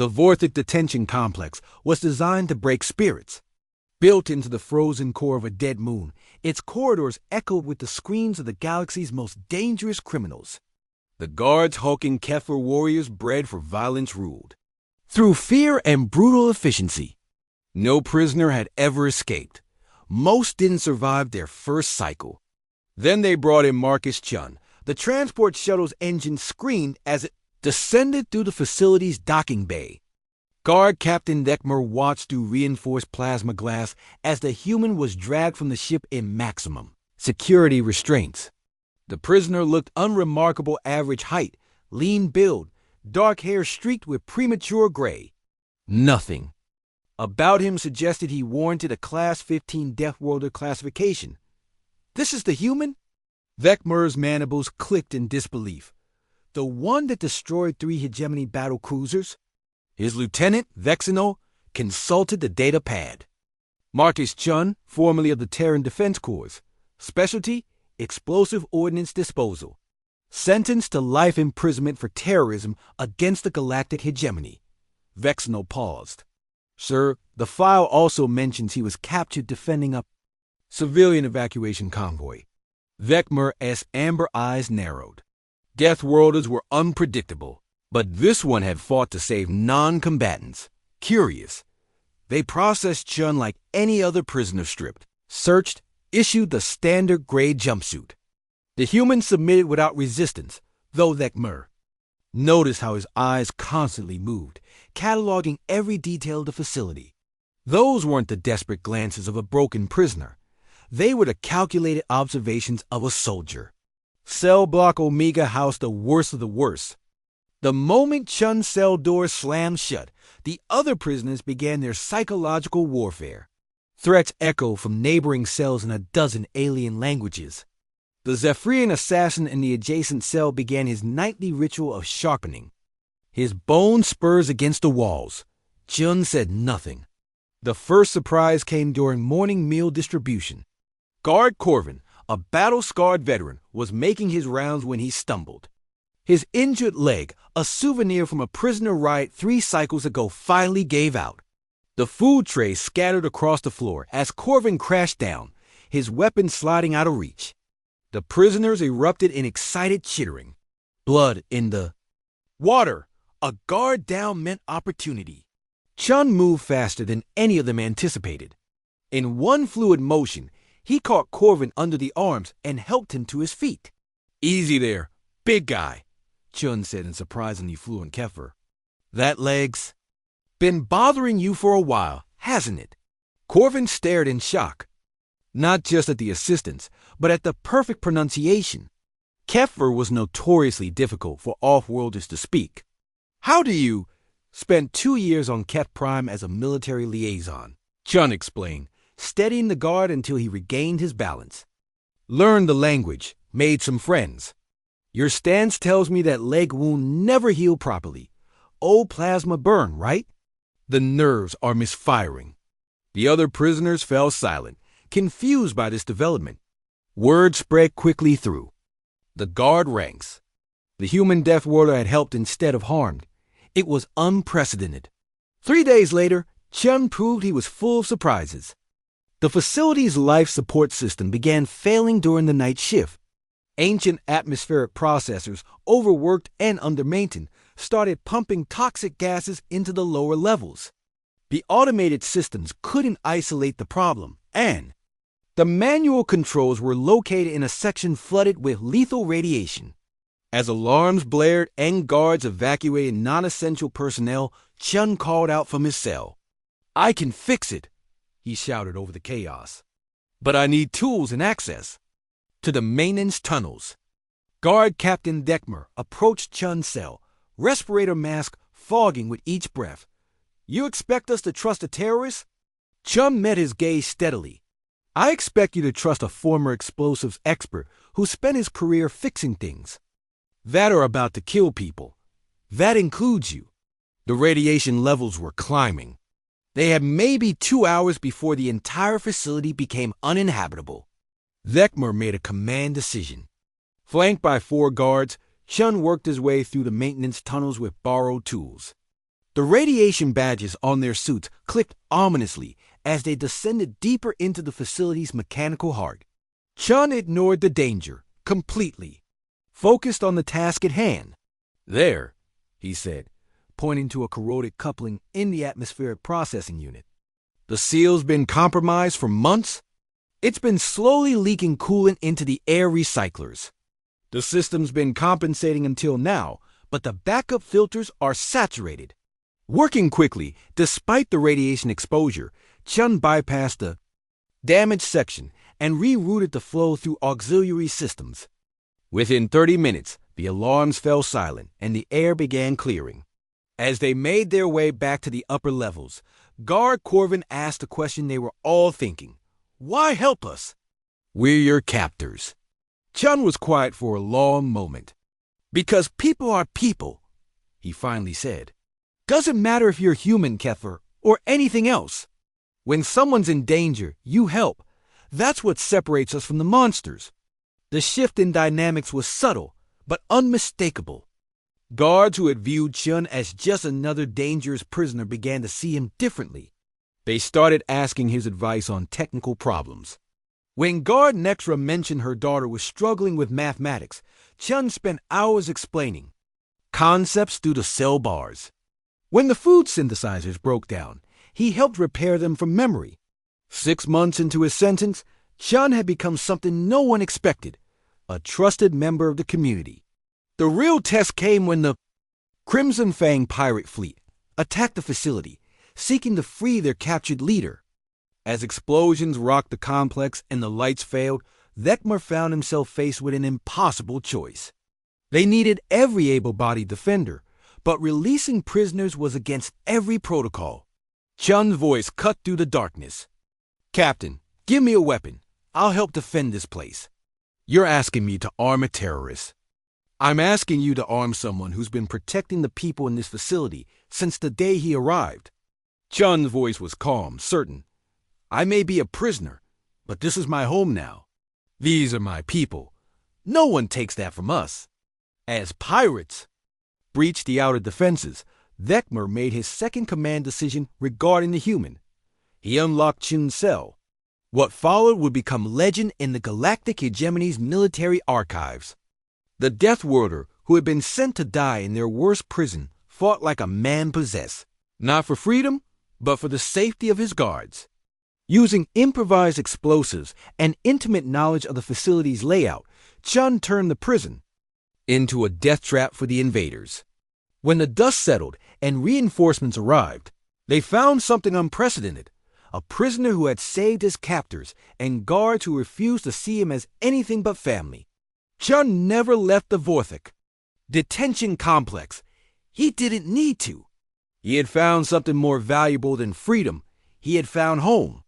The Vortic Detention Complex was designed to break spirits. Built into the frozen core of a dead moon, its corridors echoed with the screams of the galaxy's most dangerous criminals. The guards hulking Kefir warriors bred for violence ruled. Through fear and brutal efficiency, no prisoner had ever escaped. Most didn't survive their first cycle. Then they brought in Marcus Chun. The transport shuttle's engine screamed as it descended through the facility's docking bay. Guard Captain Deckmer watched through reinforced plasma glass as the human was dragged from the ship in maximum security restraints. The prisoner looked unremarkable average height, lean build, dark hair streaked with premature gray. Nothing about him suggested he warranted a Class 15 Deathworlder classification. This is the human? Vecmer's mandibles clicked in disbelief. The one that destroyed 3 hegemony battle cruisers? His lieutenant, Vexino, consulted the data pad. Marcus Chun, formerly of the Terran Defense Corps. Specialty, explosive ordnance disposal. Sentenced to life imprisonment for terrorism against the galactic hegemony. Vexino paused. Sir, the file also mentions he was captured defending a civilian evacuation convoy. Vecmer's amber eyes narrowed. Deathworlders were unpredictable, but this one had fought to save non-combatants. Curious. They processed Chun like any other prisoner stripped, searched, issued the standard gray jumpsuit. The human submitted without resistance, though Vecmer. Notice how his eyes constantly moved, cataloging every detail of the facility. Those weren't the desperate glances of a broken prisoner. They were the calculated observations of a soldier. Cell Block Omega housed the worst of the worst. The moment Chun's cell doors slammed shut, the other prisoners began their psychological warfare. Threats echoed from neighboring cells in a dozen alien languages. The Zephyrian assassin in the adjacent cell began his nightly ritual of sharpening. His bone spurs against the walls. Chun said nothing. The first surprise came during morning meal distribution. Guard Corvin, a battle-scarred veteran, was making his rounds when he stumbled. His injured leg, a souvenir from a prisoner riot 3 cycles ago, finally gave out. The food tray scattered across the floor as Corvin crashed down, his weapon sliding out of reach. The prisoners erupted in excited chittering. Blood in the water. A guard down meant opportunity. Chun moved faster than any of them anticipated. In one fluid motion, he caught Corvin under the arms and helped him to his feet. Easy there, big guy, Chun said in surprisingly fluent Kefir. That leg's been bothering you for a while, hasn't it? Corvin stared in shock. Not just at the assistance, but at the perfect pronunciation. Kefir was notoriously difficult for off-worlders to speak. How do you spent 2 years on Keth Prime as a military liaison, Chun explained, steadying the guard until he regained his balance. Learned the language, made some friends. Your stance tells me that leg wound never healed properly. Old plasma burn, right? The nerves are misfiring. The other prisoners fell silent, confused by this development. Word spread quickly through the guard ranks. The human Deathworlder had helped instead of harmed. It was unprecedented. 3 days later, Chun proved he was full of surprises. The facility's life support system began failing during the night shift. Ancient atmospheric processors, overworked and under-maintained, started pumping toxic gases into the lower levels. The automated systems couldn't isolate the problem, and the manual controls were located in a section flooded with lethal radiation. As alarms blared and guards evacuated non-essential personnel, Chun called out from his cell. "I can fix it," he shouted over the chaos. "But I need tools and access." To the maintenance tunnels. Guard Captain Deckmer approached Chun's cell, respirator mask fogging with each breath. "You expect us to trust a terrorist?" Chun met his gaze steadily. "I expect you to trust a former explosives expert who spent his career fixing things that are about to kill people. That includes you." The radiation levels were climbing. They had maybe 2 hours before the entire facility became uninhabitable. Deckmer made a command decision. Flanked by 4 guards, Chun worked his way through the maintenance tunnels with borrowed tools. The radiation badges on their suits clicked ominously as they descended deeper into the facility's mechanical heart. Chun ignored the danger completely, focused on the task at hand. "There," he said, pointing to a corroded coupling in the atmospheric processing unit. "The seal's been compromised for months. It's been slowly leaking coolant into the air recyclers. The system's been compensating until now, but the backup filters are saturated." Working quickly, despite the radiation exposure, Chun bypassed the damaged section and rerouted the flow through auxiliary systems. Within 30 minutes, the alarms fell silent and the air began clearing. As they made their way back to the upper levels, Guard Corvin asked the question they were all thinking. "Why help us?" "We're your captors." Chun was quiet for a long moment. "Because people are people," he finally said. "Doesn't matter if you're human, Kefir, or anything else. When someone's in danger, you help. That's what separates us from the monsters." The shift in dynamics was subtle, but unmistakable. Guards who had viewed Chun as just another dangerous prisoner began to see him differently. They started asking his advice on technical problems. When Guard Nexra mentioned her daughter was struggling with mathematics, Chun spent hours explaining concepts through the cell bars. When the food synthesizers broke down, he helped repair them from memory. 6 months into his sentence, Chun had become something no one expected, a trusted member of the community. The real test came when the Crimson Fang pirate fleet attacked the facility, seeking to free their captured leader. As explosions rocked the complex and the lights failed, Vecmar found himself faced with an impossible choice. They needed every able-bodied defender, but releasing prisoners was against every protocol. Chun's voice cut through the darkness. "Captain, give me a weapon. I'll help defend this place." "You're asking me to arm a terrorist." "I'm asking you to arm someone who's been protecting the people in this facility since the day he arrived." Chun's voice was calm, certain. "I may be a prisoner, but this is my home now. These are my people. No one takes that from us. As pirates." Breached the outer defenses, Vecmar made his second command decision regarding the human. He unlocked Chun's cell. What followed would become legend in the Galactic Hegemony's military archives. The Deathworlder, who had been sent to die in their worst prison, fought like a man possessed, not for freedom, but for the safety of his guards. Using improvised explosives and intimate knowledge of the facility's layout, Chun turned the prison into a death trap for the invaders. When the dust settled and reinforcements arrived, they found something unprecedented: a prisoner who had saved his captors and guards who refused to see him as anything but family. Chun never left the Vorthik detention complex. He didn't need to. He had found something more valuable than freedom. He had found home.